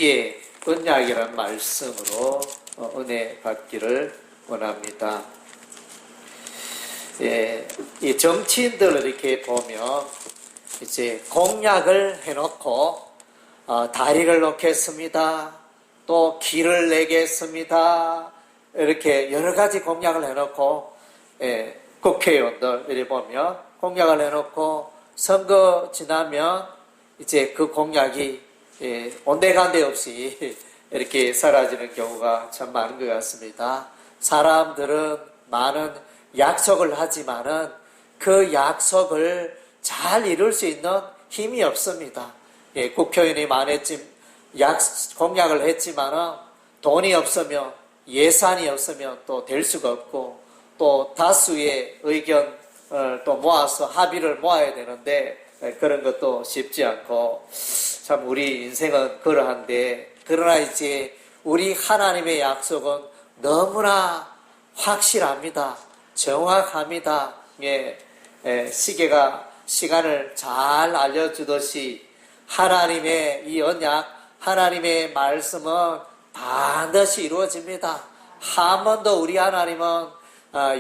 예, 언약이란 말씀으로 은혜 받기를 원합니다. 예, 이 정치인들을 이렇게 보면 이제 공약을 해놓고 다리를 놓겠습니다. 또 길을 내겠습니다. 이렇게 여러 가지 공약을 해놓고 국회의원들 이렇게 보면 공약을 해놓고 선거 지나면 이제 그 공약이 온데간데 없이 이렇게 사라지는 경우가 참 많은 것 같습니다. 사람들은 많은 약속을 하지만은 그 약속을 잘 이룰 수 있는 힘이 없습니다. 국회의원이 공약을 했지만은 돈이 없으면 예산이 없으면 또 될 수가 없고 또 다수의 의견을 또 모아서 합의를 모아야 되는데 그런 것도 쉽지 않고 참 우리 인생은 그러한데 그러나 이제 우리 하나님의 약속은 너무나 확실합니다. 정확합니다. 시계가 시간을 잘 알려주듯이 하나님의 이 언약, 하나님의 말씀은 반드시 이루어집니다. 한 번도 우리 하나님은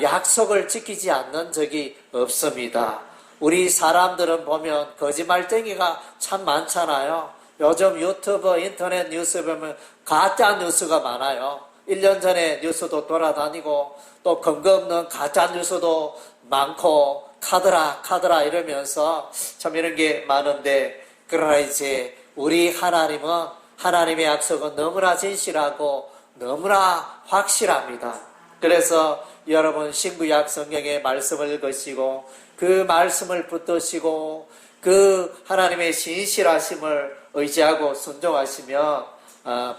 약속을 지키지 않는 적이 없습니다. 우리 사람들은 보면 거짓말쟁이가 참 많잖아요. 요즘 유튜브, 인터넷 뉴스 보면 가짜 뉴스가 많아요. 1년 전에 뉴스도 돌아다니고 또 근거 없는 가짜 뉴스도 많고 카더라 이러면서 참 이런 게 많은데 그러나 이제 우리 하나님은 하나님의 약속은 너무나 진실하고 너무나 확실합니다. 그래서 여러분 신구약 성경의 말씀을 읽으시고 그 말씀을 붙드시고 그 하나님의 신실하심을 의지하고 순종하시면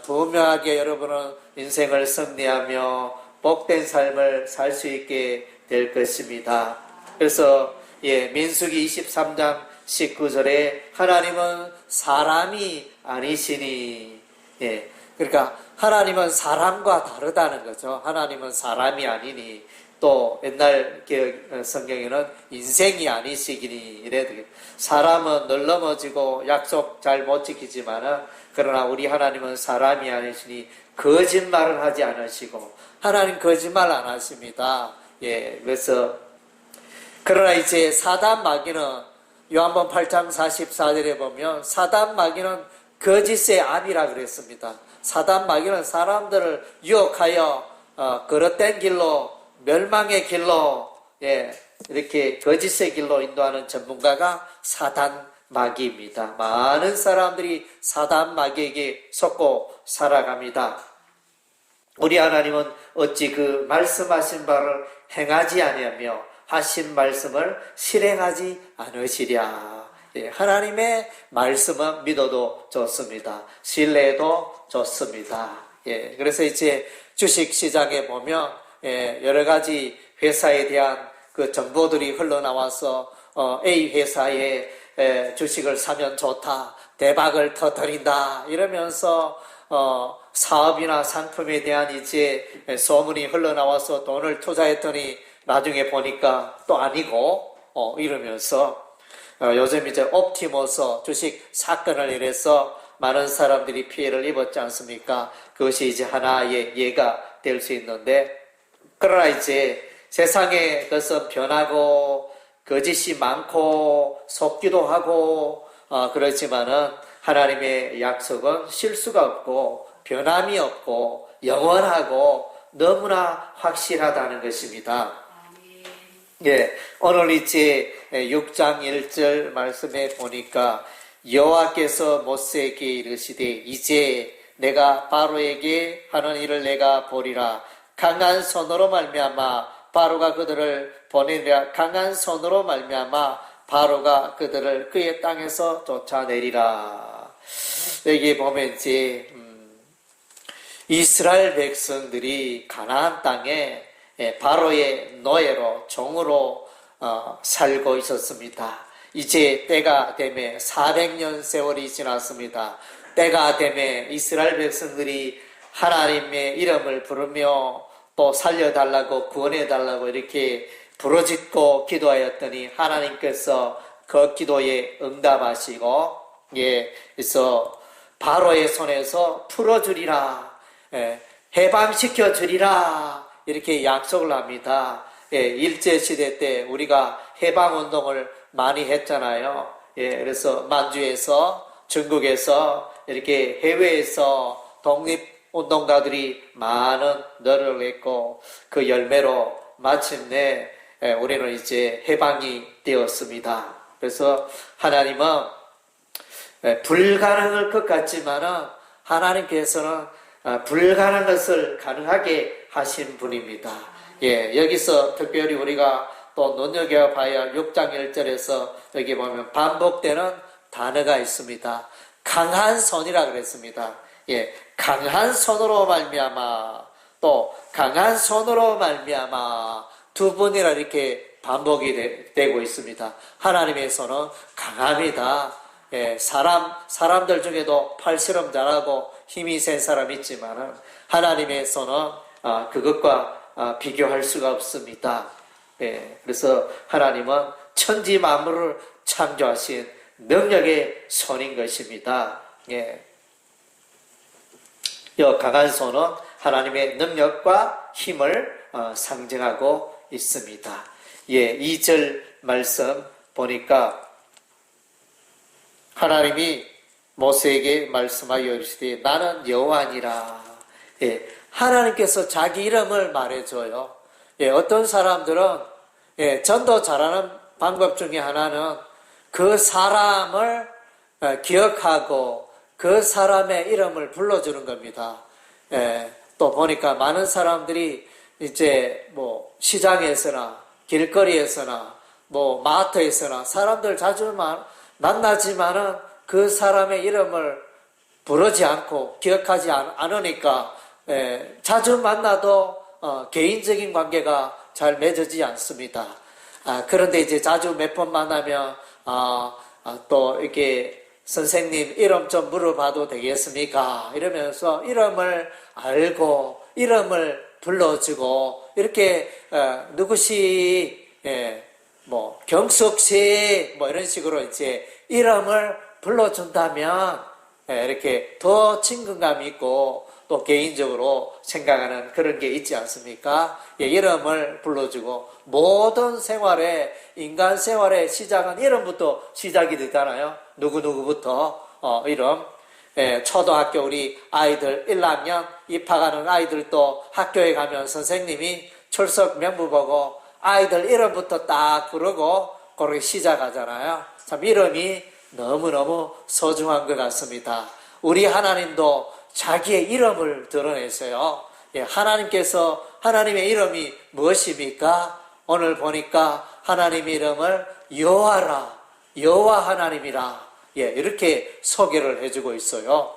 분명하게 여러분은 인생을 승리하며 복된 삶을 살 수 있게 될 것입니다. 그래서 민수기 23장 19절에 하나님은 사람이 아니시니 그러니까 하나님은 사람과 다르다는 거죠. 하나님은 사람이 아니니 또 옛날 성경에는 인생이 아니시기니 이래야 되겠죠. 사람은 늘 넘어지고 약속 잘 못 지키지만은 그러나 우리 하나님은 사람이 아니시니 거짓말을 하지 않으시고 하나님 거짓말 안 하십니다. 그래서 그러나 이제 사단 마귀는 요한복음 8장 44절에 보면 사단 마귀는 거짓의 압이라 그랬습니다. 사단 마귀는 사람들을 유혹하여 그릇된 길로 멸망의 길로 이렇게 거짓의 길로 인도하는 전문가가 사단 마귀입니다. 많은 사람들이 사단 마귀에게 속고 살아갑니다. 우리 하나님은 어찌 그 말씀하신 바를 행하지 아니하며 하신 말씀을 실행하지 않으시랴. 하나님의 말씀은 믿어도 좋습니다. 신뢰도 좋습니다. 그래서 이제 주식시장에 보면 여러 가지 회사에 대한 그 정보들이 흘러나와서 A 회사에 주식을 사면 좋다, 대박을 터뜨린다 이러면서 사업이나 상품에 대한 이제 소문이 흘러나와서 돈을 투자했더니 나중에 보니까 또 아니고 이러면서 요즘 이제 옵티머스 주식 사건을 인해서 많은 사람들이 피해를 입었지 않습니까? 그것이 이제 하나의 예가 될 수 있는데 그러나 이제 세상에 것은 변하고 거짓이 많고 속기도 하고 그렇지만은 하나님의 약속은 실수가 없고 변함이 없고 영원하고 너무나 확실하다는 것입니다. 오늘 이제 6장 1절 말씀에 보니까 여호와께서 모세에게 이르시되 이제 내가 바로에게 하는 일을 내가 보리라. 강한 손으로 말미암아 바로가 그들을 보내리라. 강한 손으로 말미암아 바로가 그들을 그의 땅에서 쫓아내리라. 여기 보면 이제 이스라엘 백성들이 가나안 땅에 바로의 노예로 종으로 살고 있었습니다. 이제 때가 되매 400년 세월이 지났습니다. 때가 되매 이스라엘 백성들이 하나님의 이름을 부르며 또 살려달라고 구원해달라고 이렇게 부르짖고 기도하였더니 하나님께서 그 기도에 응답하시고 그래서 바로의 손에서 풀어주리라, 해방시켜 주리라, 이렇게 약속을 합니다. 일제시대 때 우리가 해방운동을 많이 했잖아요. 그래서 만주에서, 중국에서, 이렇게 해외에서 독립운동가들이 많은 노력을 했고, 그 열매로 마침내 우리는 이제 해방이 되었습니다. 그래서 하나님은 불가능할 것 같지만은 하나님께서는 불가능한 것을 가능하게 하신 분입니다. 여기서 특별히 우리가 또 눈여겨봐야 6장 1절에서 여기 보면 반복되는 단어가 있습니다. 강한 손이라 그랬습니다. 강한 손으로 말미암아, 또 강한 손으로 말미암아, 두 번이나 이렇게 반복이 되고 있습니다. 하나님의 손은 강합니다. 사람들 중에도 팔씨름 잘하고 힘이 센 사람 있지만은 하나님의 손은 그것과 비교할 수가 없습니다. 그래서 하나님은 천지 만물을 창조하신 능력의 손인 것입니다. 이 강한 손은 하나님의 능력과 힘을 상징하고 있습니다. 2절 말씀 보니까 하나님이 모세에게 말씀하여 이르시되 나는 여호와니라. 하나님께서 자기 이름을 말해줘요. 어떤 사람들은 전도 잘하는 방법 중에 하나는 그 사람을 기억하고 그 사람의 이름을 불러주는 겁니다. 또 보니까 많은 사람들이 이제 뭐 시장에서나 길거리에서나 뭐 마트에서나 사람들 자주 만나지만은 그 사람의 이름을 부르지 않고 기억하지 않으니까 자주 만나도 개인적인 관계가 잘 맺어지지 않습니다. 그런데 이제 자주 몇 번 만나면 또 이렇게 선생님 이름 좀 물어봐도 되겠습니까? 이러면서 이름을 알고 이름을 불러주고 이렇게 누구시 뭐 경숙씨 뭐 이런 식으로 이제 이름을 불러준다면 이렇게 더 친근감이 있고 또 개인적으로 생각하는 그런 게 있지 않습니까? 이름을 불러주고 모든 생활에 인간 생활의 시작은 이름부터 시작이 되잖아요. 누구누구부터 이름. 초등학교 우리 아이들 1학년 입학하는 아이들도 학교에 가면 선생님이 출석 명부 보고 아이들 이름부터 딱 부르고 그렇게 시작하잖아요. 참 이름이 너무너무 소중한 것 같습니다. 우리 하나님도 자기의 이름을 드러내세요. 하나님께서 하나님의 이름이 무엇입니까? 오늘 보니까 하나님의 이름을 여호와라, 여호와 하나님이라 이렇게 소개를 해주고 있어요.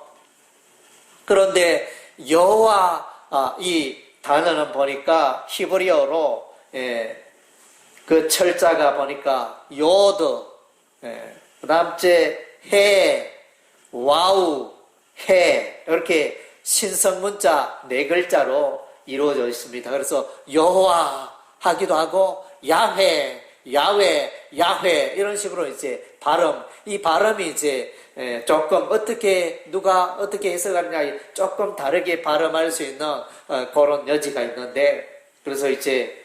그런데 여호와 이 단어는 보니까 히브리어로 그 철자가 보니까 요드, 그 다음째 해, 와우, 해 이렇게 신성문자 4글자로 이루어져 있습니다. 그래서 여호와 하기도 하고 야훼, 야훼, 야훼 이런 식으로 이제 이 발음이 이제 조금 누가 어떻게 해석하느냐 조금 다르게 발음할 수 있는 그런 여지가 있는데 그래서 이제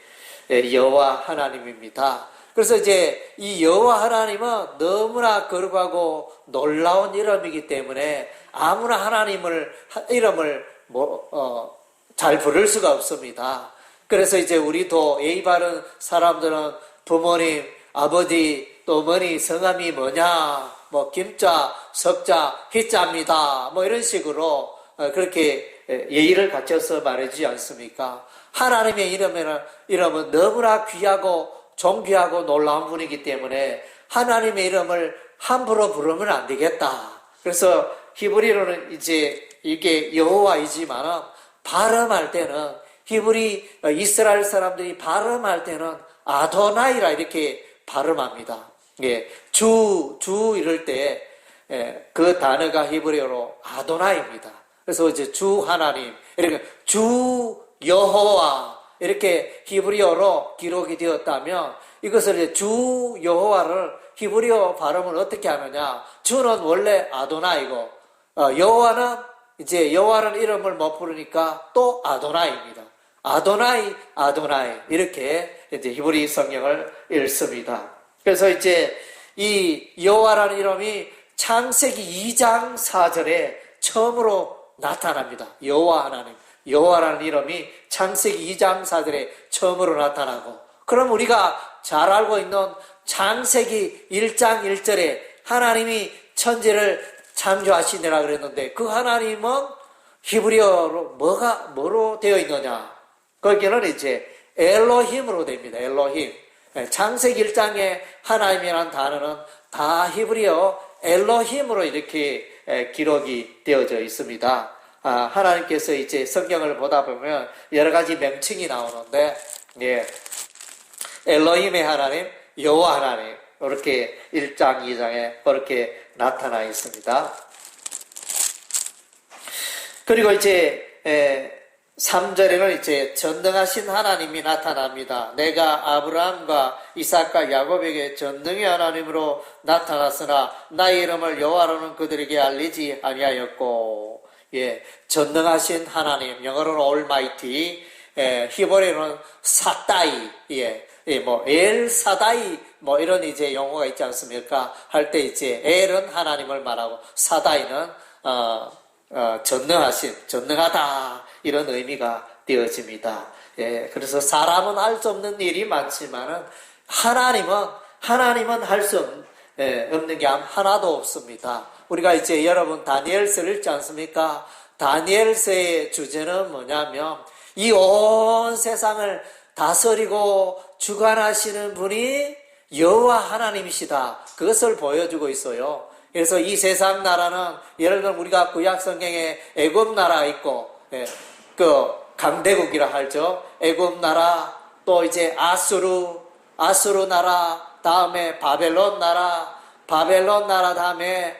여호와 하나님입니다. 그래서 이제 이 여호와 하나님은 너무나 거룩하고 놀라운 이름이기 때문에 아무나 하나님을 이름을 잘 부를 수가 없습니다. 그래서 이제 우리도 예의 바른 사람들은 부모님, 아버지, 또 어머니 성함이 뭐냐, 뭐 김자, 석자, 희자입니다. 뭐 이런 식으로 그렇게 예의를 갖춰서 말해주지 않습니까? 하나님의 이름은 너무나 귀하고 존귀하고 놀라운 분이기 때문에 하나님의 이름을 함부로 부르면 안 되겠다. 그래서 히브리어로는 이제 이게 여호와이지만 발음할 때는 이스라엘 사람들이 발음할 때는 아도나이라 이렇게 발음합니다. 주 이럴 때 그 단어가 히브리어로 아도나이입니다. 그래서 이제 주 하나님, 이렇게 주 여호와 이렇게 히브리어로 기록이 되었다면 이것을 이제 주 여호와를 히브리어 발음을 어떻게 하느냐? 주는 원래 아도나이고 여호와는 이제 여호와라는 이름을 못 부르니까 또 아도나이입니다. 아도나이, 아도나이 이렇게 이제 히브리 성경을 읽습니다. 그래서 이제 이 여호와라는 이름이 창세기 2장 4절에 처음으로 나타납니다. 여호와 하나님, 여호와라는 이름이 창세기 2장 4절에 처음으로 나타나고, 그럼 우리가 잘 알고 있는 창세기 1장 1절에 하나님이 천지를 창조하시느라 그랬는데, 그 하나님은 히브리어로 뭐로 되어 있느냐? 거기는 이제 엘로힘으로 됩니다. 엘로힘. 창세기 1장에 하나님이라는 단어는 다 히브리어 엘로힘으로 이렇게 기록이 되어져 있습니다. 하나님께서 이제 성경을 보다 보면 여러 가지 명칭이 나오는데, 예, 엘로힘의 하나님, 여호와 하나님, 이렇게 1장, 2장에 그렇게 나타나 있습니다. 그리고 이제 3절에는 이제 전능하신 하나님이 나타납니다. 내가 아브라함과 이삭과 야곱에게 전능의 하나님으로 나타났으나 나의 이름을 여호와로는 그들에게 알리지 아니하였고, 예, 전능하신 하나님, 영어로는 Almighty, 히브리어는 사다이, 뭐 엘사다이, 뭐 이런 이제 용어가 있지 않습니까? 할 때 이제 엘은 하나님을 말하고 사다이는 전능하다 이런 의미가 되어집니다. 예, 그래서 사람은 할 수 없는 일이 많지만은 하나님은 할 수 없는 게 하나도 없습니다. 우리가 이제 여러분 다니엘서를 읽지 않습니까? 다니엘서의 주제는 뭐냐면 이 온 세상을 다스리고 주관하시는 분이 여호와 하나님이시다. 그것을 보여주고 있어요. 그래서 이 세상 나라는 예를 들면 우리가 구약 성경에 애굽 나라 있고, 그 강대국이라 하죠. 애굽 나라, 또 이제 아수르 나라, 다음에 바벨론 나라 다음에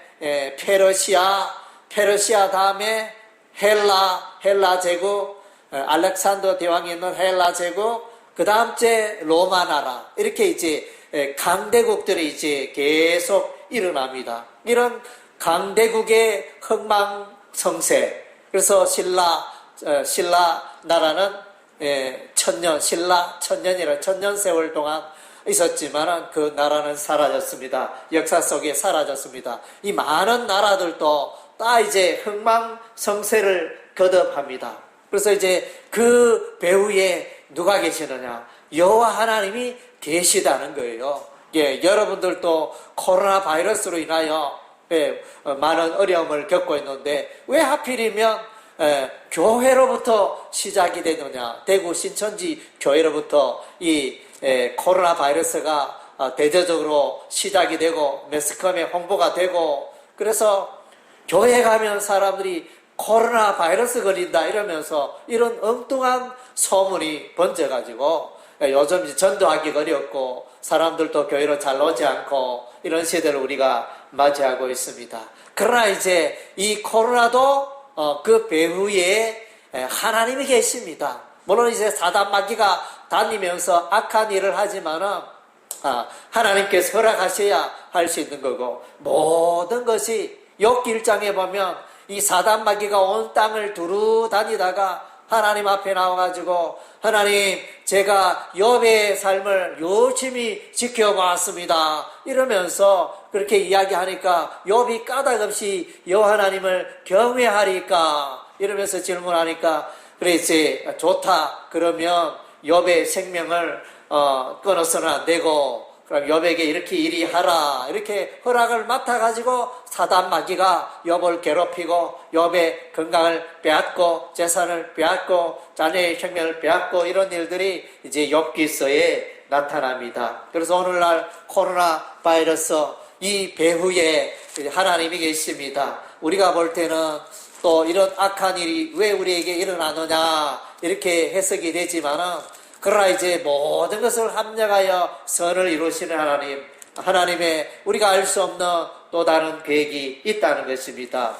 페르시아 다음에 헬라 제국, 알렉산더 대왕이 있는 헬라 제국, 그 다음째 로마 나라, 이렇게 이제 강대국들이 이제 계속 일어납니다. 이런 강대국의 흥망성쇠. 그래서 신라 나라는 천년 세월 동안 있었지만은 그 나라는 사라졌습니다. 역사 속에 사라졌습니다. 이 많은 나라들도 다 이제 흥망성쇠를 거듭합니다. 그래서 이제 그 배후에 누가 계시느냐? 여호와 하나님이 계시다는 거예요. 예, 여러분들도 코로나 바이러스로 인하여 많은 어려움을 겪고 있는데 왜 하필이면 교회로부터 시작이 되느냐? 대구 신천지 교회로부터 이 코로나 바이러스가 대대적으로 시작이 되고 매스컴에 홍보가 되고, 그래서 교회 가면 사람들이 코로나 바이러스 걸린다 이러면서 이런 엉뚱한 소문이 번져가지고 요즘 이제 전도하기 어렵고 사람들도 교회로 잘 오지 않고 이런 시대를 우리가 맞이하고 있습니다. 그러나 이제 이 코로나도 그 배후에 하나님이 계십니다. 물론 이제 사단 마귀가 다니면서 악한 일을 하지만은 하나님께서 허락하셔야 할 수 있는 거고, 모든 것이 욥기 1장에 보면 이 사단 마귀가 온 땅을 두루 다니다가 하나님 앞에 나와가지고, 하나님, 제가 욥의 삶을 열심히 지켜봤습니다 이러면서 그렇게 이야기하니까 욥이 까닭없이 여호와 하나님을 경외하리까 이러면서 질문하니까, 그래 이제 좋다 그러면 욥의 생명을 끊어서는 안 되고, 그럼 욥에게 이렇게 이리 하라 이렇게 허락을 맡아가지고 사단 마귀가 욥을 괴롭히고 욥의 건강을 빼앗고 재산을 빼앗고 자녀의 생명을 빼앗고 이런 일들이 이제 욥기서에 나타납니다. 그래서 오늘날 코로나 바이러스 이 배후에 하나님이 계십니다. 우리가 볼 때는 또 이런 악한 일이 왜 우리에게 일어나느냐 이렇게 해석이 되지만은, 그러나 이제 모든 것을 합력하여 선을 이루시는 하나님의 우리가 알 수 없는 또 다른 계획이 있다는 것입니다.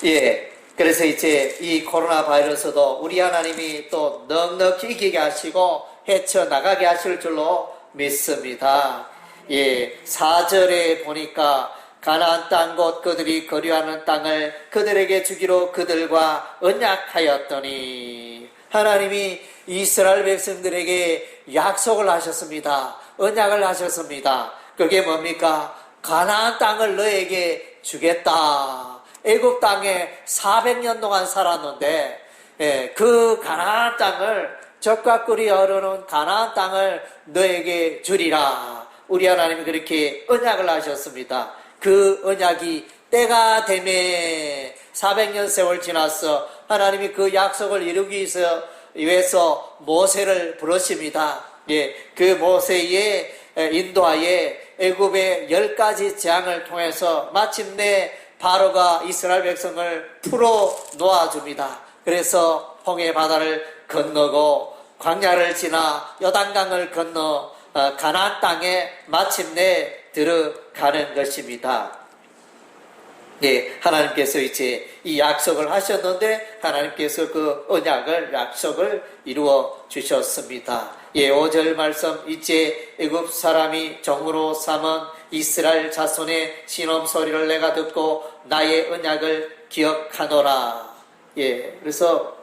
예, 그래서 이제 이 코로나 바이러스도 우리 하나님이 또 넉넉히 이기게 하시고 헤쳐나가게 하실 줄로 믿습니다. 예, 4절에 보니까 가나안 땅 곧 그들이 거류하는 땅을 그들에게 주기로 그들과 언약하였더니 하나님이 이스라엘 백성들에게 약속을 하셨습니다. 언약을 하셨습니다. 그게 뭡니까? 가나안 땅을 너에게 주겠다. 애굽 땅에 400년 동안 살았는데 그 가나안 땅을 젖과 꿀이 흐르는 가나안 땅을 너에게 주리라. 우리 하나님이 그렇게 언약을 하셨습니다. 그 언약이 때가 되매 400년 세월 지나서 하나님이 그 약속을 이루기 위해서 모세를 부르십니다. 그 모세의 인도하에 애굽의 10가지 재앙을 통해서 마침내 바로가 이스라엘 백성을 풀어 놓아줍니다. 그래서 홍해 바다를 건너고 광야를 지나 요단강을 건너 가나안 땅에 마침내 들어가는 것입니다. 하나님께서 이제 이 약속을 하셨는데 하나님께서 그 약속을 이루어 주셨습니다. 5절 말씀 이제 애굽 사람이 종으로 삼은 이스라엘 자손의 신음 소리를 내가 듣고 나의 언약을 기억하노라. 그래서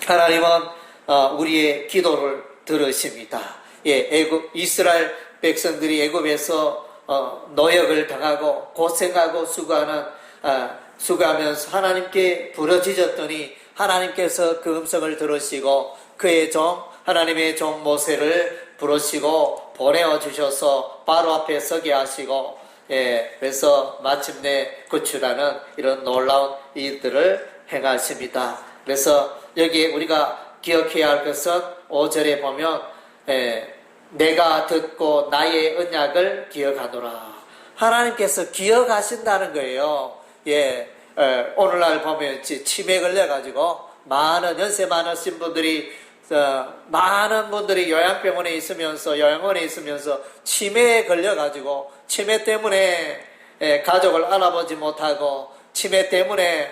하나님은 우리의 기도를 들으십니다. 이스라엘 백성들이 애굽에서 노역을 당하고 고생하고 수고하면서 하나님께 부르짖었더니 하나님께서 그 음성을 들으시고 그의 하나님의 종 모세를 부르시고 보내어 주셔서 바로 앞에 서게 하시고 그래서 마침내 구출하는 이런 놀라운 일들을 행하십니다. 그래서 여기에 우리가 기억해야 할 것은 5절에 보면 내가 듣고 나의 언약을 기억하노라. 하나님께서 기억하신다는 거예요. 오늘날 보면 치매에 걸려가지고 연세 많으신 분들이 많은 분들이 요양원에 있으면서 치매에 걸려가지고 치매 때문에 가족을 알아보지 못하고 치매 때문에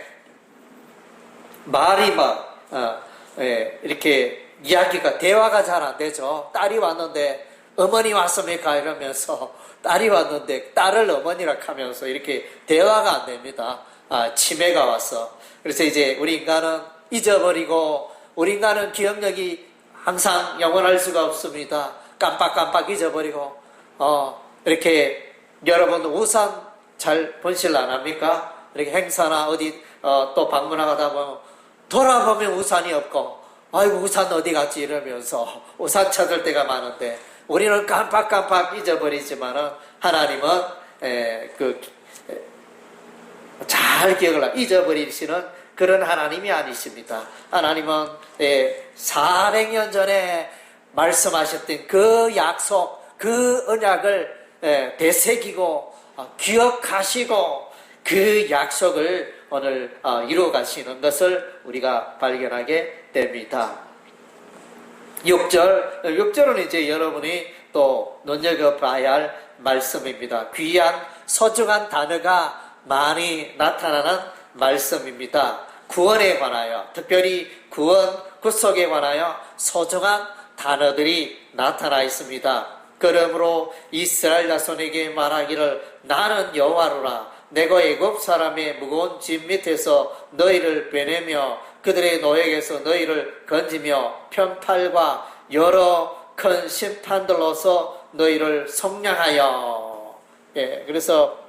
말이 이렇게 이야기가 대화가 잘 안 되죠. 딸이 왔는데 어머니 왔습니까? 이러면서 딸이 왔는데 딸을 어머니라 하면서 이렇게 대화가 안 됩니다. 치매가 왔어. 그래서 이제 우리 인간은 잊어버리고 우리 인간은 기억력이 항상 영원할 수가 없습니다. 깜빡깜빡 잊어버리고 이렇게 여러분 우산 잘 번실 안 합니까? 이렇게 행사나 어디 또 방문하다 보면 돌아보면 우산이 없고 아이고 우산 어디 갔지 이러면서 우산 찾을 때가 많은데 우리는 깜빡깜빡 잊어버리지만은 하나님은 잘 기억을 잊어버리시는 그런 하나님이 아니십니다. 하나님은 400년 전에 말씀하셨던 그 약속, 그 언약을 되새기고 기억하시고 그 약속을 오늘 이루어 가시는 것을 우리가 발견하게 됩니다. 6절은 이제 여러분이 또 눈여겨봐야 할 말씀입니다. 귀한 소중한 단어가 많이 나타나는 말씀입니다. 구원에 관하여, 특별히 구속에 관하여 소중한 단어들이 나타나 있습니다. 그러므로 이스라엘 자손에게 말하기를 나는 여호와로라. 내가 애굽 사람의 무거운 짐 밑에서 너희를 빼내며 그들의 노역에서 너희를 건지며 편팔과 여러 큰 심판들로서 너희를 속량하여. 그래서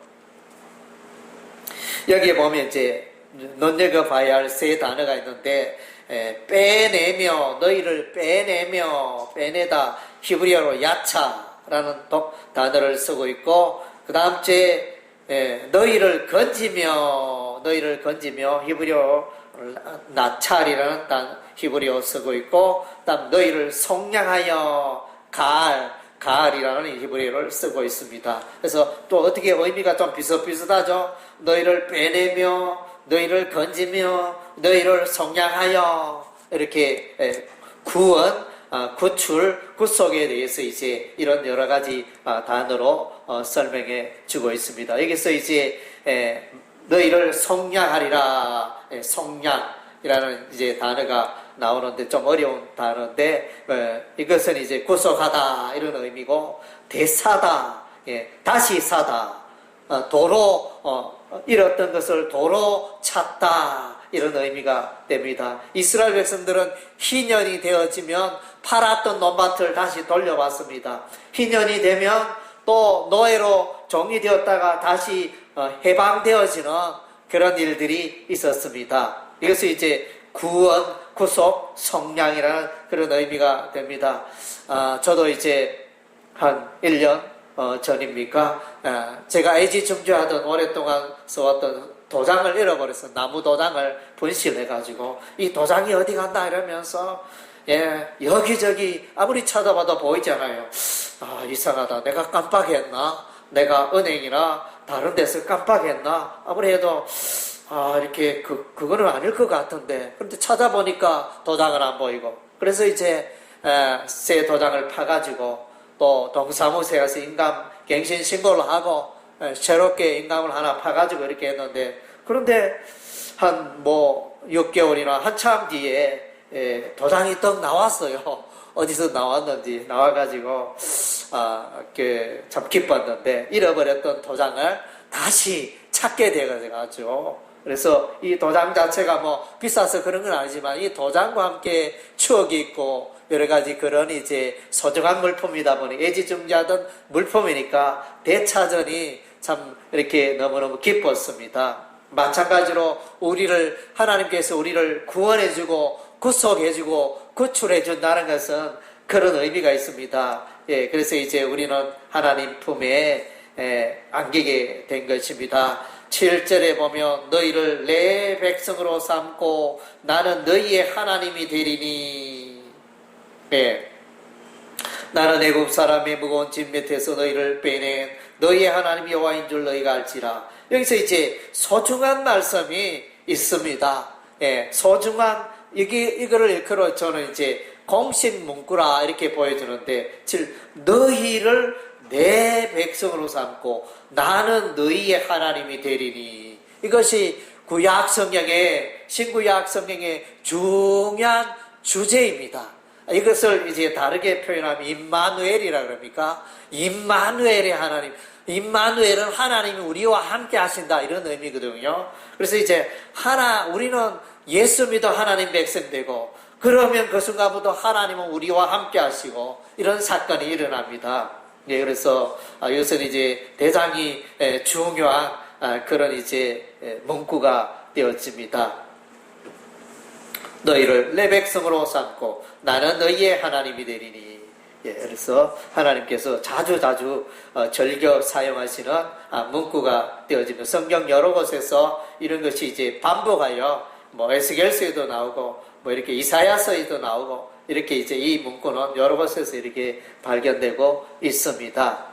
여기에 보면 이제 눈여겨봐야 할 세 단어가 있는데 빼내며 너희를 빼내다 히브리어로 야차라는 단어를 쓰고 있고 그 다음 주에 너희를 건지며 히브리어 나찰이라는 히브리어 쓰고 있고 그다음 너희를 속량하여 가알이라는 히브리어를 쓰고 있습니다. 그래서 또 어떻게 의미가 좀 비슷비슷하죠. 너희를 빼내며 너희를 건지며 너희를 속량하여 이렇게 구원, 구출, 구속에 대해서 이제 이런 여러 가지 단어로 설명해 주고 있습니다. 여기서 이제 너희를 속량하리라, 속량이라는 이제 단어가 나오는데 좀 어려운 단어인데 이것은 이제 구속하다 이런 의미고 대사다, 다시 사다, 도로 잃었던 것을 도로 찾다 이런 의미가 됩니다. 이스라엘 백성들은 희년이 되어지면 팔았던 논밭을 다시 돌려받습니다. 희년이 되면 또 노예로 종이 되었다가 다시 해방되어지는 그런 일들이 있었습니다. 이것이 이제 구원, 구속, 성량이라는 그런 의미가 됩니다. 저도 이제 한 1년 전입니까? 제가 애지중지하던 오랫동안 써왔던 도장을 잃어버렸어. 나무 도장을 분실해가지고 이 도장이 어디 갔나 이러면서 여기저기 아무리 찾아봐도 보이잖아요. 이상하다. 내가 깜빡했나? 내가 은행이나 다른 데서 깜빡했나? 아무리 해도 이렇게 그거는 아닐 것 같은데. 그런데 찾아보니까 도장은 안 보이고. 그래서 이제 새 도장을 파가지고 또 동사무소에 가서 인감 갱신 신고를 하고 새롭게 인감을 하나 파가지고 이렇게 했는데, 그런데 한 6개월이나 한참 뒤에 도장이 떡 나왔어요. 어디서 나왔는지 나와가지고 참 기뻤는데, 잃어버렸던 도장을 다시 찾게 돼가지고, 그래서 이 도장 자체가 비싸서 그런 건 아니지만 이 도장과 함께 추억이 있고 여러 가지 그런 이제 소중한 물품이다 보니 애지중지하던 물품이니까 되찾으니 참 이렇게 너무너무 기뻤습니다. 마찬가지로 하나님께서 우리를 구원해주고 구속해주고 구출해준다는 것은 그런 의미가 있습니다. 그래서 이제 우리는 하나님 품에 안기게 된 것입니다. 7절에 보면 너희를 내 백성으로 삼고 나는 너희의 하나님이 되리니, 나는 애굽 사람의 무거운 짐 밑에서 너희를 빼낸 너희의 하나님 여호와인 줄 너희가 알지라. 여기서 이제 소중한 말씀이 있습니다. 소중한 이거를 일컬어 저는 이제 공식 문구라 이렇게 보여주는데, 너희를 내 백성으로 삼고 나는 너희의 하나님이 되리니, 이것이 구약 성경의 신구약 성경의 중요한 주제입니다. 이것을 이제 다르게 표현하면 임마누엘이라 그럽니까? 임마누엘의 하나님. 임마누엘은 하나님이 우리와 함께 하신다 이런 의미거든요. 그래서 이제 우리는 예수 믿어 하나님 백성 되고, 그러면 그 순간부터 하나님은 우리와 함께 하시고 이런 사건이 일어납니다. 그래서 이것은 이제 대단히 중요한 그런 이제 문구가 되어집니다. 너희를 내 백성으로 삼고 나는 너희의 하나님이 되리니. 그래서 하나님께서 자주 즐겨 사용하시는 문구가 되어지면 성경 여러 곳에서 이런 것이 이제 반복하여 에스겔서에도 나오고 이렇게 이사야서에도 나오고 이렇게 이제 이 문구는 여러 곳에서 이렇게 발견되고 있습니다.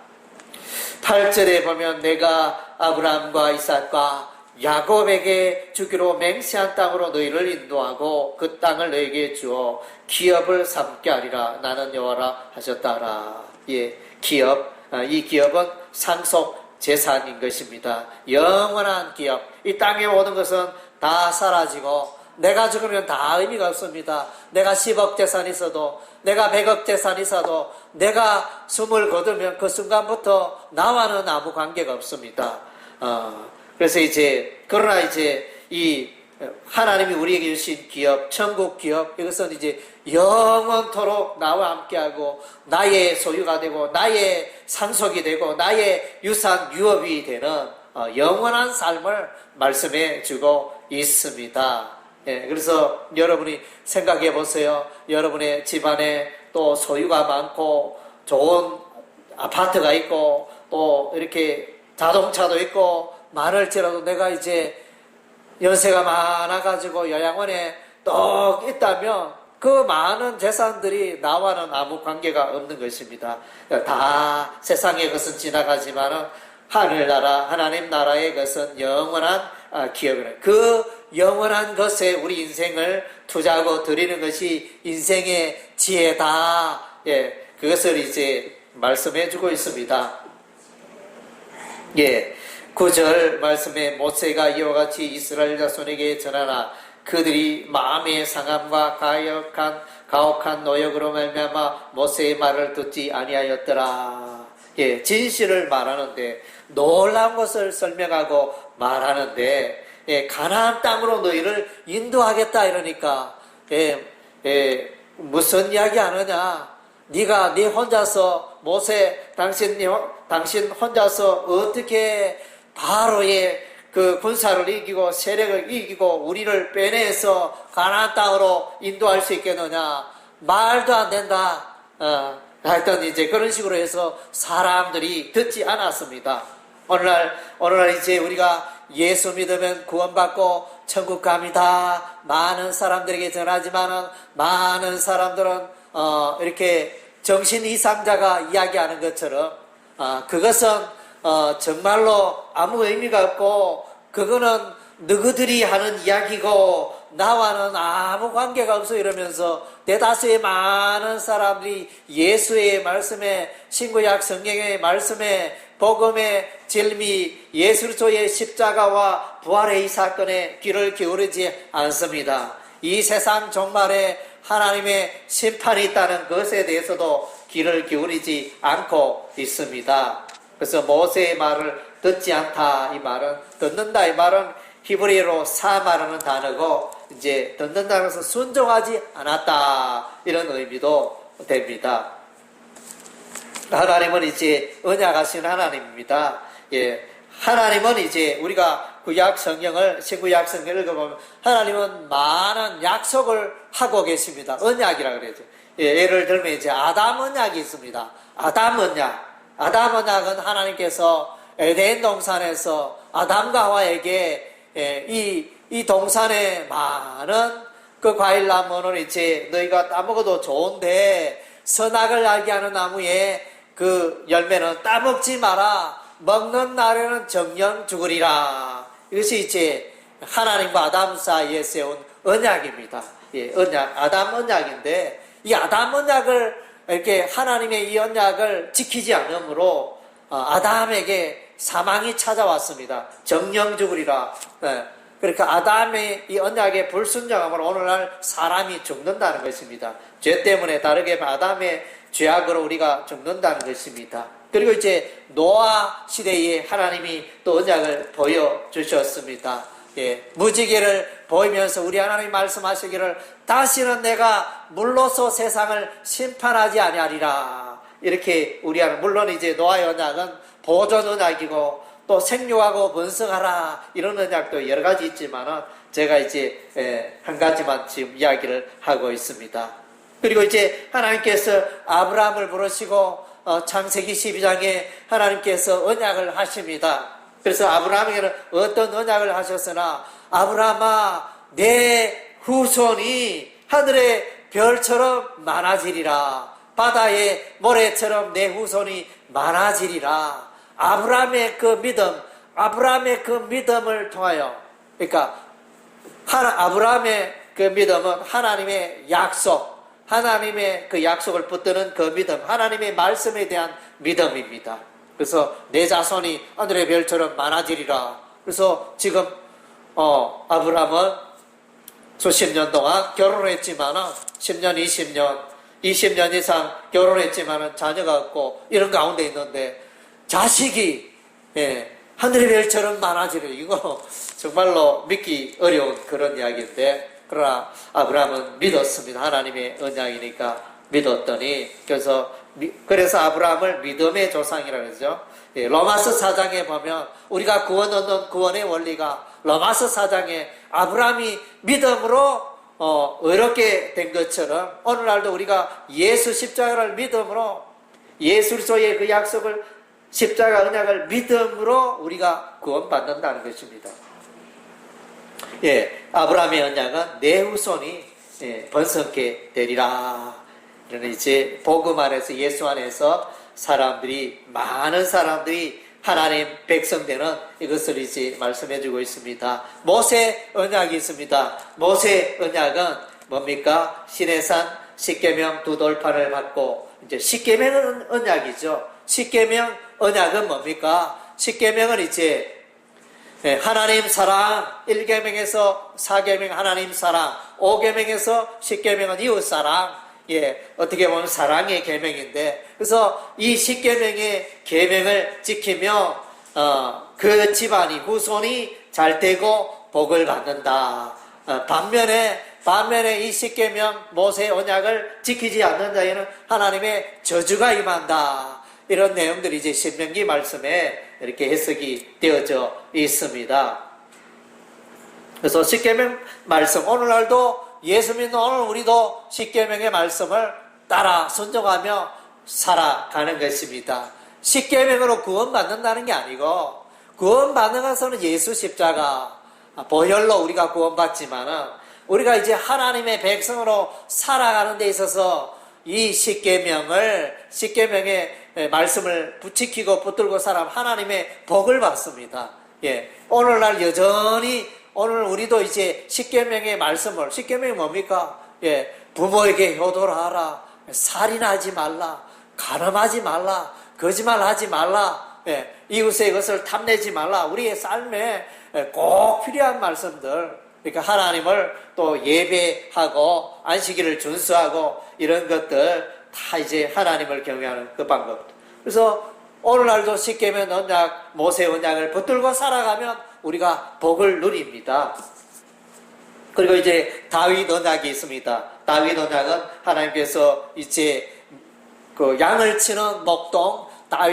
8절에 보면 내가 아브라함과 이삭과 야곱에게 주기로 맹세한 땅으로 너희를 인도하고 그 땅을 너희에게 주어 기업을 삼게 하리라. 나는 여호와라 하셨다라. 기업. 이 기업은 상속 재산인 것입니다. 영원한 기업. 이 땅에 모든 것은 다 사라지고 내가 죽으면 다 의미가 없습니다. 내가 10억 재산이 있어도, 내가 100억 재산이 있어도, 내가 숨을 거두면 그 순간부터 나와는 아무 관계가 없습니다. 그래서 그러나 이 하나님이 우리에게 주신 기업, 천국 기업, 이것은 이제 영원토록 나와 함께하고 나의 소유가 되고 나의 상속이 되고 나의 유산, 유업이 되는 영원한 삶을 말씀해 주고 있습니다. 그래서 여러분이 생각해 보세요. 여러분의 집안에 또 소유가 많고 좋은 아파트가 있고 또 이렇게 자동차도 있고 많을지라도 내가 이제 연세가 많아가지고 요양원에 떡 있다면 그 많은 재산들이 나와는 아무 관계가 없는 것입니다. 다 세상의 것은 지나가지만은 하늘나라, 하나님 나라의 것은 영원한 기업이라. 그 영원한 것에 우리 인생을 투자하고 드리는 것이 인생의 지혜다. 그것을 이제 말씀해 주고 있습니다. 9절 말씀에 모세가 이와 같이 이스라엘 자손에게 전하나 그들이 마음의 상함과 가혹한 노역으로 말미암아 모세의 말을 듣지 아니하였더라. 예, 진실을 말하는데 놀라운 것을 설명하고 말하는데 예, 가나안 땅으로 너희를 인도하겠다 이러니까 무슨 이야기 하느냐? 네가 네 혼자서 모세 당신 혼자서 어떻게 바로의 그 군사를 이기고 세력을 이기고 우리를 빼내서 가나안 땅으로 인도할 수 있겠느냐? 말도 안 된다. 하여튼 이제 그런 식으로 해서 사람들이 듣지 않았습니다. 오늘날 이제 우리가 예수 믿으면 구원받고 천국 갑니다. 많은 사람들에게 전하지만은 많은 사람들은 이렇게 정신 이상자가 이야기하는 것처럼 그것은 정말로 아무 의미가 없고 그거는 너희들이 하는 이야기고 나와는 아무 관계가 없어 이러면서 대다수의 많은 사람들이 예수의 말씀에 신구약 성경의 말씀에 복음의 진리 예수 그리스도의 십자가와 부활의 이 사건에 귀를 기울이지 않습니다. 이 세상 종말에 하나님의 심판이 있다는 것에 대해서도 귀를 기울이지 않고 있습니다. 그래서 모세의 말을 듣지 않다 이 말은 듣는다 이 말은 히브리어로 사마라는 단어고 이제 듣는다는 것은 순종하지 않았다 이런 의미도 됩니다. 하나님은 이제 언약하신 하나님입니다. 예, 하나님은 이제 우리가 구약 성경을 신구약 성경을 읽어보면 하나님은 많은 약속을 하고 계십니다. 언약이라 그러죠. 예, 예를 들면 이제 아담 언약이 있습니다. 아담 언약은 하나님께서 에덴 동산에서 아담과 하와에게 이 동산에 많은 그 과일 나무는 이제 너희가 따먹어도 좋은데 선악을 알게 하는 나무에 그 열매는 따먹지 마라. 먹는 날에는 정령 죽으리라. 이것이 이제 하나님과 아담 사이에 세운 언약입니다. 예, 아담 언약인데 이 아담 언약을 이렇게 하나님의 이 언약을 지키지 않으므로 아담에게 사망이 찾아왔습니다. 정령 죽으리라. 예, 그러니까 아담의 이 언약에 불순종함으로 오늘날 사람이 죽는다는 것입니다. 죄 때문에 다르게 아담의 죄악으로 우리가 죽는다는 것입니다. 그리고 이제 노아 시대에 하나님이 또 언약을 보여주셨습니다. 예, 무지개를 보이면서 우리 하나님 말씀하시기를 다시는 내가 물로서 세상을 심판하지 아니하리라. 이렇게 우리 하나님, 물론 이제 노아의 언약은 보존 언약이고 또 생육하고 번성하라 이런 언약도 여러 가지 있지만은 제가 이제 한 가지만 지금 이야기를 하고 있습니다. 그리고 이제 하나님께서 아브라함을 부르시고 창세기 12장에 하나님께서 언약을 하십니다. 그래서 아브라함에게는 어떤 언약을 하셨으나 아브라함아 내 후손이 하늘의 별처럼 많아지리라. 바다의 모래처럼 내 후손이 많아지리라. 아브라함의 그 믿음을 통하여 그러니까 아브라함의 그 믿음은 하나님의 약속 하나님의 그 약속을 붙드는 그 믿음, 하나님의 말씀에 대한 믿음입니다. 그래서 내 자손이 하늘의 별처럼 많아지리라. 그래서 지금 아브라함은 수십 년 동안 결혼했지만 10년, 20년 이상 결혼했지만 자녀가 없고 이런 가운데 있는데 자식이 하늘의 별처럼 많아지리라. 이거 정말로 믿기 어려운 그런 이야기인데 그러나 아브라함은 믿었습니다. 하나님의 언약이니까 믿었더니 그래서 아브라함을 믿음의 조상이라고 그러죠. 예, 로마서 4장에 보면 우리가 구원 얻는 구원의 원리가 로마서 4장에 아브라함이 믿음으로 의롭게 된 것처럼 오늘날도 우리가 예수 십자가를 믿음으로 예수 그리스도의 그 약속을 십자가 언약을 믿음으로 우리가 구원받는다는 것입니다. 예, 아브라함의 언약은 내 후손이 번성케 되리라. 이런 이제 복음 안에서 예수 안에서 많은 사람들이 하나님 백성 되는 이것을 이제 말씀해주고 있습니다. 모세 언약이 있습니다. 모세 언약은 뭡니까? 시내산 십계명 두 돌판을 받고 이제 십계명 언약이죠. 십계명 언약은 뭡니까? 십계명은 이제 하나님 사랑 1계명에서 4계명 하나님 사랑 5계명에서 10계명은 이웃 사랑 예, 어떻게 보면 사랑의 계명인데, 그래서 이 십계명의 계명을 지키며 그 집안이 후손이 잘 되고 복을 받는다. 반면에 이 십계명 모세의 언약을 지키지 않는 자에는 하나님의 저주가 임한다. 이런 내용들이 이제 신명기 말씀에 이렇게 해석이 되어져 있습니다. 그래서 십계명 말씀, 오늘날도 예수 믿는 오늘 우리도 십계명의 말씀을 따라 순종하며 살아가는 것입니다. 십계명으로 구원받는다는 게 아니고, 구원받는 것은 예수 십자가 보혈로 우리가 구원받지만은 우리가 이제 하나님의 백성으로 살아가는 데 있어서 이 십계명의 말씀을 지키고 붙들고 살아가면 하나님의 복을 받습니다. 예, 오늘날 여전히 오늘 우리도 이제 십계명의 말씀을, 십계명이 뭡니까? 예, 부모에게 효도를 하라, 살인하지 말라, 간음하지 말라, 거짓말하지 말라, 예, 이웃의 것을 탐내지 말라. 우리의 삶에 꼭 필요한 말씀들. 그러니까 하나님을 또 예배하고 안식일을 준수하고 이런 것들 다 이제 하나님을 경외하는 그 방법. 그래서 오늘날도 십계명 언약, 모세 언약을 붙들고 살아가면 우리가 복을 누립니다. 그리고 이제 다윗 언약이 있습니다. 다윗 언약은 하나님께서 이제 그 양을 치는 목동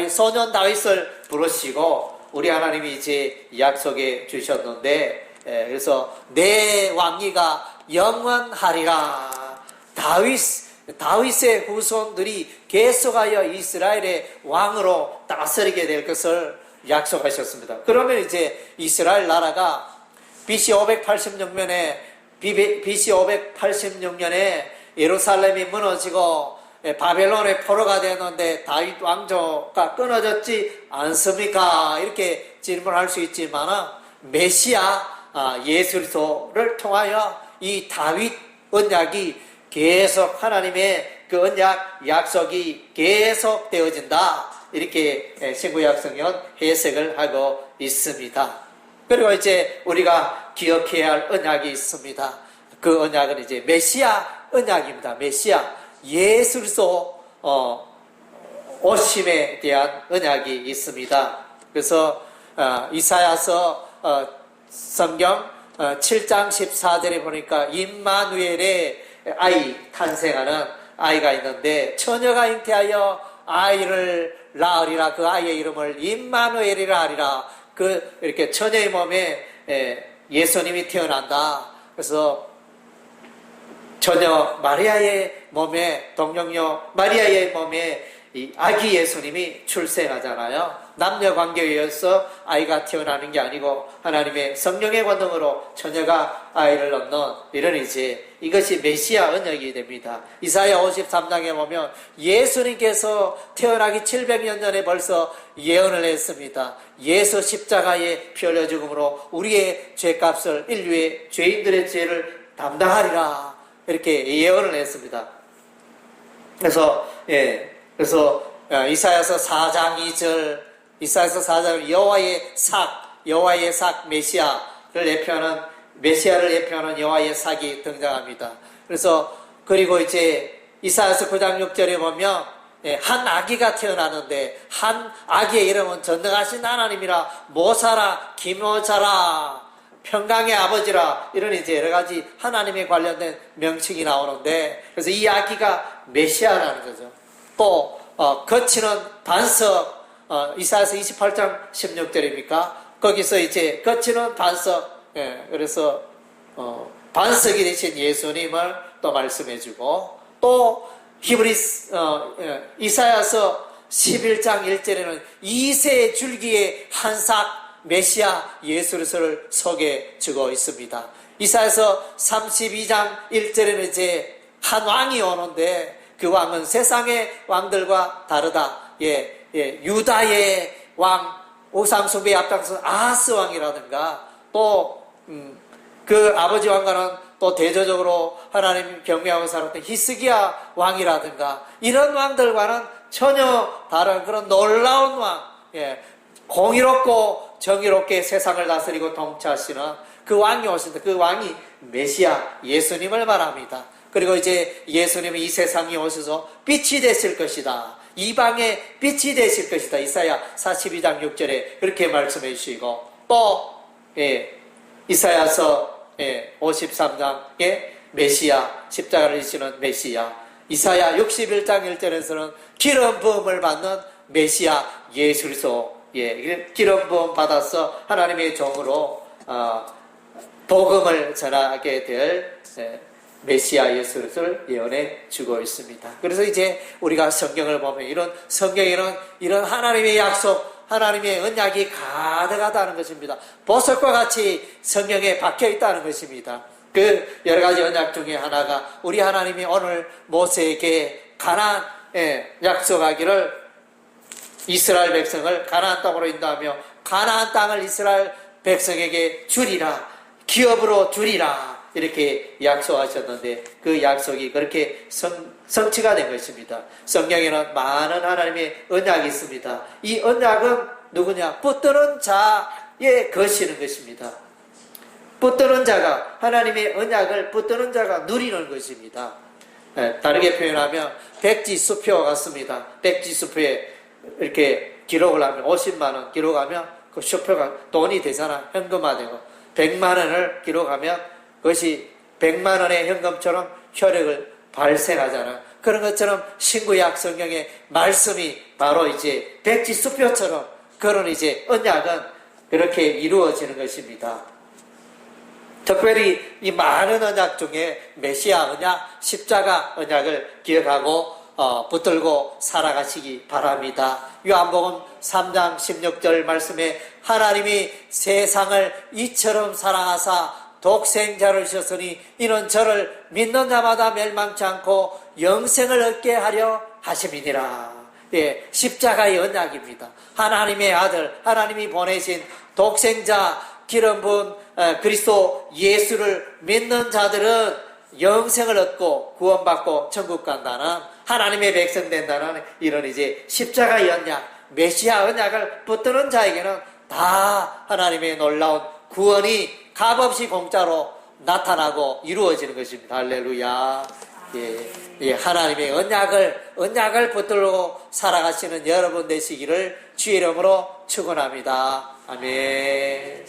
소년 다윗을 부르시고 우리 하나님이 이제 약속해 주셨는데, 그래서 내 왕위가 영원하리라. 다윗의 후손들이 계속하여 이스라엘의 왕으로 다스리게 될 것을 약속하셨습니다. 그러면 이제 이스라엘 나라가 BC 586년에 예루살렘이 무너지고 바벨론의 포로가 되었는데 다윗 왕조가 끊어졌지 않습니까? 이렇게 질문할 수 있지만 메시아 예수 그리스도를 통하여 이 다윗 언약이 계속 하나님의 그 언약 약속이 계속 되어진다. 이렇게 신구약성경 해석을 하고 있습니다. 그리고 이제 우리가 기억해야 할 언약이 있습니다. 그 언약은 이제 메시아 언약입니다. 메시아 예수 그리스도 오심에 대한 언약이 있습니다. 그래서 이사야서 성경 7장 14절에 보니까 임마누엘의 아이 탄생하는 아이가 있는데 처녀가 잉태하여 아이를 낳으리라. 그 아이의 이름을 임마누엘이라 하리라. 그 이렇게 처녀의 몸에 예수님이 태어난다. 그래서 처녀 마리아의 몸에, 동정녀 마리아의 몸에 이 아기 예수님이 출생하잖아요. 남녀 관계에 의해서 아이가 태어나는 게 아니고 하나님의 성령의 권능으로 처녀가 아이를 얻는 이런 이것이 메시아 언약이 됩니다. 이사야 53장에 보면 예수님께서 태어나기 700년 전에 벌써 예언을 했습니다. 예수 십자가에 피 흘려 죽음으로 우리의 죄값을, 인류의 죄인들의 죄를 담당하리라. 이렇게 예언을 했습니다. 그래서 이사야서 4장 2절, 이사야서 4장 여호와의 삭 메시아를 예표하는 여호와의 삭이 등장합니다. 그리고 이제 이사야서 9장 6절에 보면 한 아기가 태어나는데 한 아기의 이름은 전능하신 하나님이라 모사라 기묘자라 평강의 아버지라 이런 이제 여러 가지 하나님에 관련된 명칭이 나오는데, 그래서 이 아기가 메시아라는 거죠. 또 거치는 반석, 이사야서 28장 16절입니까? 거기서 이제 거치는 반석, 그래서 반석이 되신 예수님을 또 말씀해주고, 또 이사야서 11장 1절에는 이새의 줄기에 한삭 메시아 예수 그리스도를 소개해주고 있습니다. 이사야서 32장 1절에는 이제 한 왕이 오는데 그 왕은 세상의 왕들과 다르다. 유다의 왕, 우상숭배에 앞장선 아하스 왕이라든가, 또 그 아버지 왕과는 또 대조적으로 하나님 경외하고 살았던 히스기야 왕이라든가, 이런 왕들과는 전혀 다른 그런 놀라운 왕, 공의롭고 정의롭게 세상을 다스리고 통치하시는 그 왕이 오신다. 그 왕이 메시아 예수님을 말합니다. 그리고 이제 예수님이 이 세상에 오셔서 빛이 되실 것이다. 이방의 빛이 되실 것이다. 이사야 42장 6절에 그렇게 말씀해 주시고, 또 이사야서 53장에 메시아, 십자가를 지시는 메시아, 이사야 61장 1절에서는 기름 부음을 받는 메시아 예수 그리스도, 기름 부음 받아서 하나님의 종으로 복음을 전하게 될 메시아 예수 그리스도를 예언해 주고 있습니다. 그래서 이제 우리가 성경을 보면 이런 성경에는 이런 하나님의 약속, 하나님의 언약이 가득하다는 것입니다. 보석과 같이 성경에 박혀 있다는 것입니다. 그 여러 가지 언약 중에 하나가 우리 하나님이 오늘 모세에게 가나안에 약속하기를 이스라엘 백성을 가나안 땅으로 인도하며 가나안 땅을 이스라엘 백성에게 주리라, 기업으로 주리라, 이렇게 약속하셨는데 그 약속이 그렇게 성취가 된 것입니다. 성경에는 많은 하나님의 언약이 있습니다. 이 언약은 누구냐? 붙드는 자에 거시는 것입니다. 붙드는 자가, 하나님의 언약을 붙드는 자가 누리는 것입니다. 다르게 표현하면 백지수표와 같습니다. 백지수표에 이렇게 기록을 하면 50만 원 기록하면 그 수표가 돈이 되잖아. 현금화되고 100만 원을 기록하면 그것이 100만 원의 현금처럼 효력을 발생하잖아. 그런 것처럼 신구약 성경의 말씀이 바로 이제 백지수표처럼 그런 이제 언약은 그렇게 이루어지는 것입니다. 특별히 이 많은 언약 중에 메시아 언약, 십자가 언약을 기억하고 붙들고 살아가시기 바랍니다. 요한복음 3장 16절 말씀에 하나님이 세상을 이처럼 사랑하사 독생자를 주셨으니 이는 저를 믿는 자마다 멸망치 않고 영생을 얻게 하려 하심이니라. 십자가의 언약입니다. 하나님의 아들, 하나님이 보내신 독생자 기름 부은 그리스도 예수를 믿는 자들은 영생을 얻고 구원받고 천국 간다는, 하나님의 백성 된다는 이런 이제 십자가의 언약, 메시아 언약을 붙드는 자에게는 다 하나님의 놀라운 구원이 값없이 공짜로 나타나고 이루어지는 것입니다. 할렐루야. 하나님의 언약을 붙들고 살아가시는 여러분 되시기를 주의 이름으로 축원합니다. 아멘.